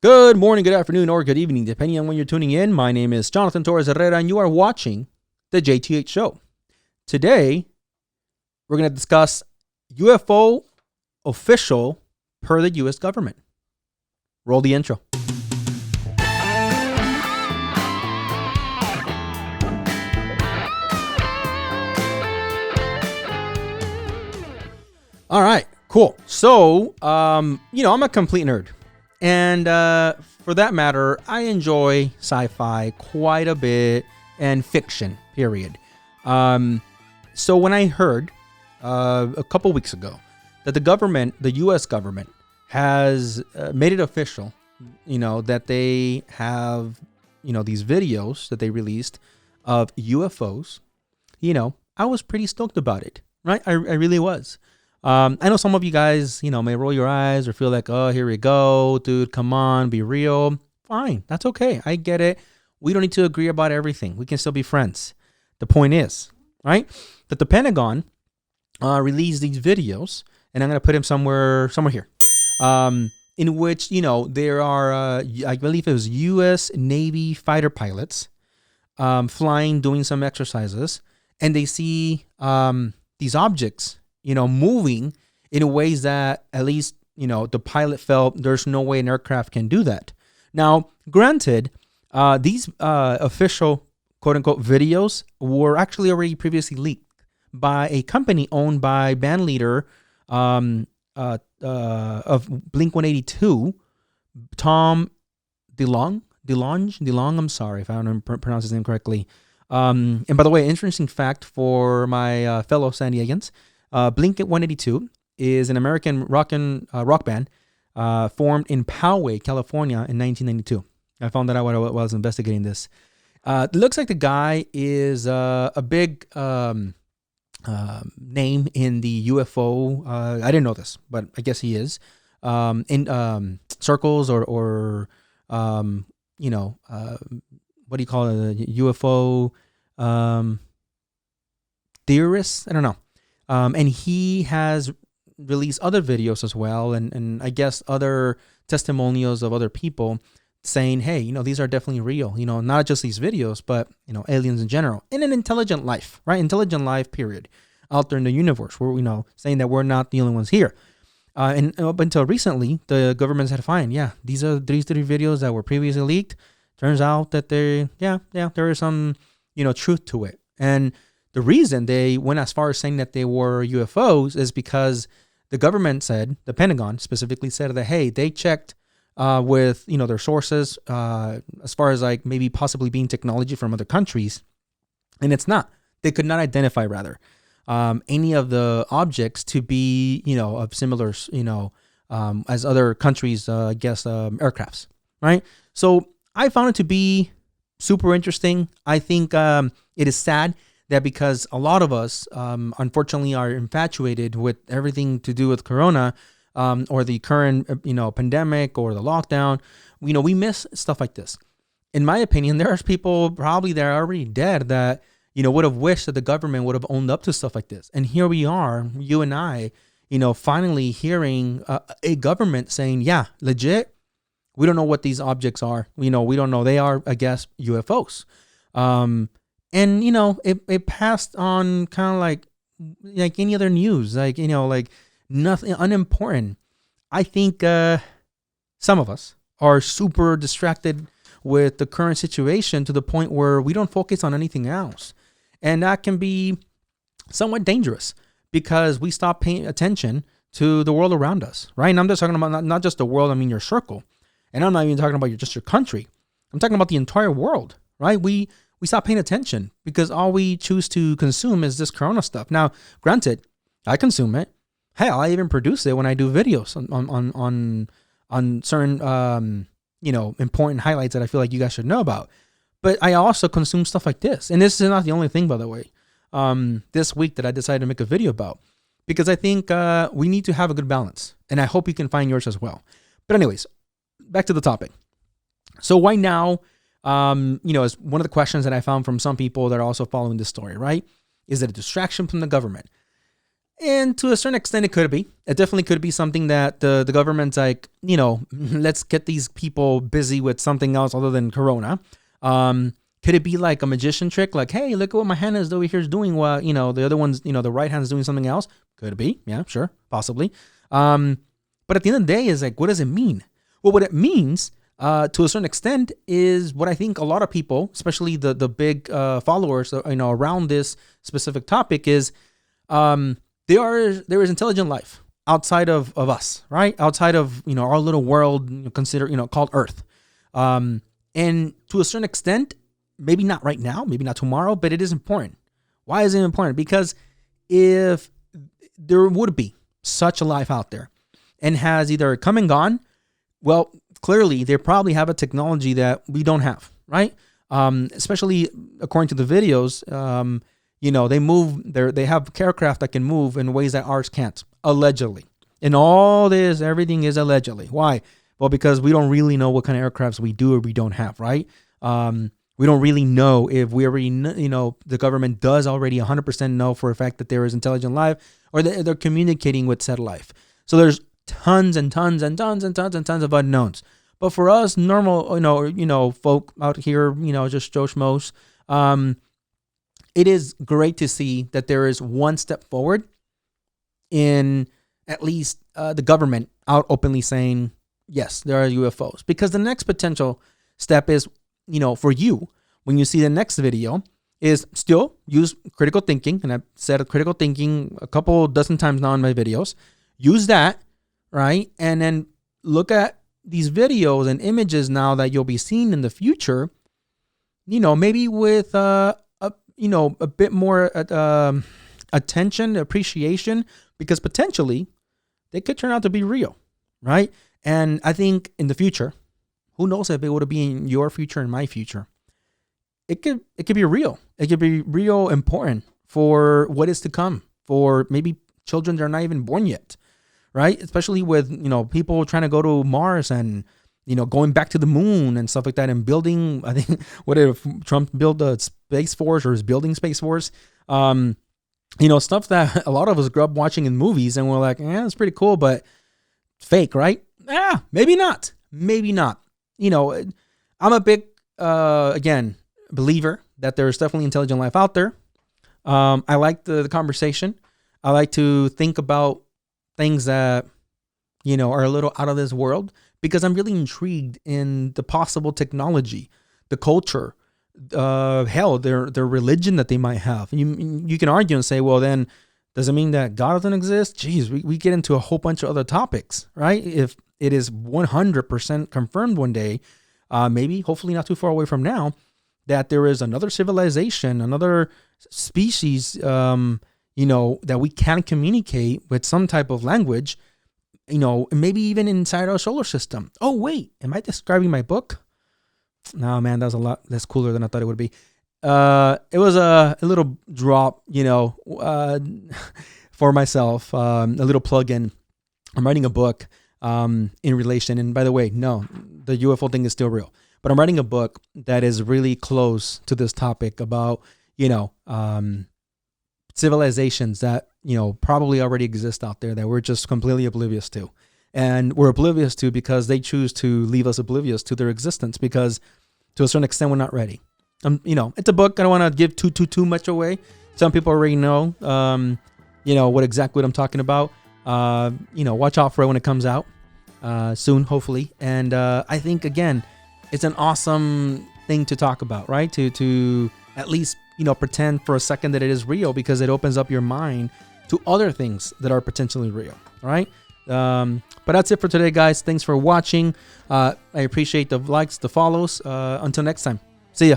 Good morning, good afternoon, or good evening, depending on when you're tuning in. My name is Jonathan Torres-Herrera, and you are watching the JTH show. Today, we're going to discuss UFO official per the U.S. government. Roll the intro. All right, cool. So, I'm a complete nerd. And for that matter, I enjoy sci-fi quite a bit and fiction, period. So when I heard a couple weeks ago that the U.S. government has made it official, that they have, these videos that they released of UFOs, I was pretty stoked about it, right? I really was. I know some of you guys, may roll your eyes or feel like, oh, here we go, dude, come on, be real. Fine, that's okay. I get it. We don't need to agree about everything. We can still be friends. The point is, right, that the Pentagon released these videos, and I'm going to put them somewhere here, in which, there are, I believe it was U.S. Navy fighter pilots flying, doing some exercises, and they see these objects moving in ways that at least, the pilot felt there's no way an aircraft can do that. Now, granted, these official quote unquote videos were actually already previously leaked by a company owned by band leader of Blink-182, Tom DeLonge. I'm sorry if I don't pronounce his name correctly. And by the way, interesting fact for my fellow San Diegans. Blink-182 is an American rock band formed in Poway, California in 1992. I found that out when I was investigating this. It looks like the guy is a big name in the UFO. I didn't know this, but I guess he is. In circles or what do you call it? UFO theorists? I don't know. And he has released other videos as well, and I guess other testimonials of other people saying, hey, these are definitely real, not just these videos, but, aliens in general, in an intelligent life, right? Intelligent life, period, out there in the universe, where, saying that we're not the only ones here. And up until recently, the government said, fine, yeah, these are these three videos that were previously leaked. Turns out that there is some, truth to it. And the reason they went as far as saying that they were UFOs is because the government said, the Pentagon specifically said that, hey, they checked with, their sources as far as like maybe possibly being technology from other countries. And it's not. They could not identify, rather, any of the objects to be, of similar, as other countries, aircrafts, right? So I found it to be super interesting. I think it is sad that because a lot of us, unfortunately, are infatuated with everything to do with Corona or the current, pandemic or the lockdown, we miss stuff like this. In my opinion, there are people probably that are already dead that, would have wished that the government would have owned up to stuff like this. And here we are, you and I, finally hearing a government saying, yeah, legit, we don't know what these objects are. We don't know. They are, I guess, UFOs. And, it passed on kind of like any other news, like nothing unimportant. I think some of us are super distracted with the current situation to the point where we don't focus on anything else. And that can be somewhat dangerous because we stop paying attention to the world around us, right? And I'm just talking about not just the world, I mean your circle. And I'm not even talking about just your country. I'm talking about the entire world, right? We stop paying attention because all we choose to consume is this Corona stuff. Now, granted, I consume it. Hell, I even produce it when I do videos on certain, important highlights that I feel like you guys should know about. But I also consume stuff like this. And this is not the only thing, by the way, this week that I decided to make a video about. Because I think we need to have a good balance. And I hope you can find yours as well. But anyways, back to the topic. So why now? Is one of the questions that I found from some people that are also following this story, right? Is it a distraction from the government? And to a certain extent, it could be. It definitely could be something that the government's like, let's get these people busy with something else other than Corona. Could it be like a magician trick? Like, hey, look at what my hand is over here is doing while, the other one's, the right hand is doing something else? Could it be? Yeah, sure, possibly. But at the end of the day is like, what does it mean? Well, what it means to a certain extent is what I think a lot of people, especially the big followers, around this specific topic is there is intelligent life outside of us, right? Outside of, our little world called Earth. And to a certain extent, maybe not right now, maybe not tomorrow, but it is important. Why is it important? Because if there would be such a life out there and has either come and gone, well, clearly they probably have a technology that we don't have, right? Especially according to the videos, they have aircraft that can move in ways that ours can't, allegedly. And all this, everything is allegedly. Why? Well, because we don't really know what kind of aircrafts we do or we don't have, right? We don't really know if we already, the government does already 100% know for a fact that there is intelligent life or they're communicating with said life. So there's tons and tons and tons and tons and tons of unknowns. But for us normal, folk out here, just Joe Schmoes, it is great to see that there is one step forward in at least the government out openly saying, yes, there are UFOs. Because the next potential step is, for you, when you see the next video, is still use critical thinking. And I've said critical thinking a couple dozen times now in my videos. Use that, right? And then look at these videos and images now that you'll be seeing in the future, maybe with a bit more attention, appreciation, because potentially they could turn out to be real, right? And I think in the future, who knows if it would be in your future and my future, it could be real. It could be real important for what is to come, for maybe children that are not even born yet, right? Especially with, people trying to go to Mars and, going back to the moon and stuff like that and building, I think, what if Trump built a Space Force or is building Space Force? Stuff that a lot of us grew up watching in movies and we're like, it's pretty cool, but fake, right? Maybe not. Maybe not. I'm a big, again, believer that there's definitely intelligent life out there. I like the conversation. I like to think about things that, are a little out of this world because I'm really intrigued in the possible technology, the culture, their religion that they might have. You can argue and say, well, then does it mean that God doesn't exist? Jeez, we get into a whole bunch of other topics, right? If it is 100% confirmed one day, maybe, hopefully not too far away from now, that there is another civilization, another species, that we can communicate with some type of language, maybe even inside our solar system. Oh, wait, am I describing my book? No, man, that was a lot less cooler than I thought it would be. It was a little drop, for myself, a little plug-in. I'm writing a book in relation. And by the way, no, the UFO thing is still real. But I'm writing a book that is really close to this topic about, civilizations that, probably already exist out there that we're just completely oblivious to. And we're oblivious to because they choose to leave us oblivious to their existence because to a certain extent, we're not ready. It's a book. I don't want to give too much away. Some people already know, what I'm talking about. Watch out for it when it comes out soon, hopefully. And I think, again, it's an awesome thing to talk about, right? To at least, pretend for a second that it is real because it opens up your mind to other things that are potentially real, right? But that's it for today, guys. Thanks for watching. I appreciate the likes, the follows. Until next time. See ya.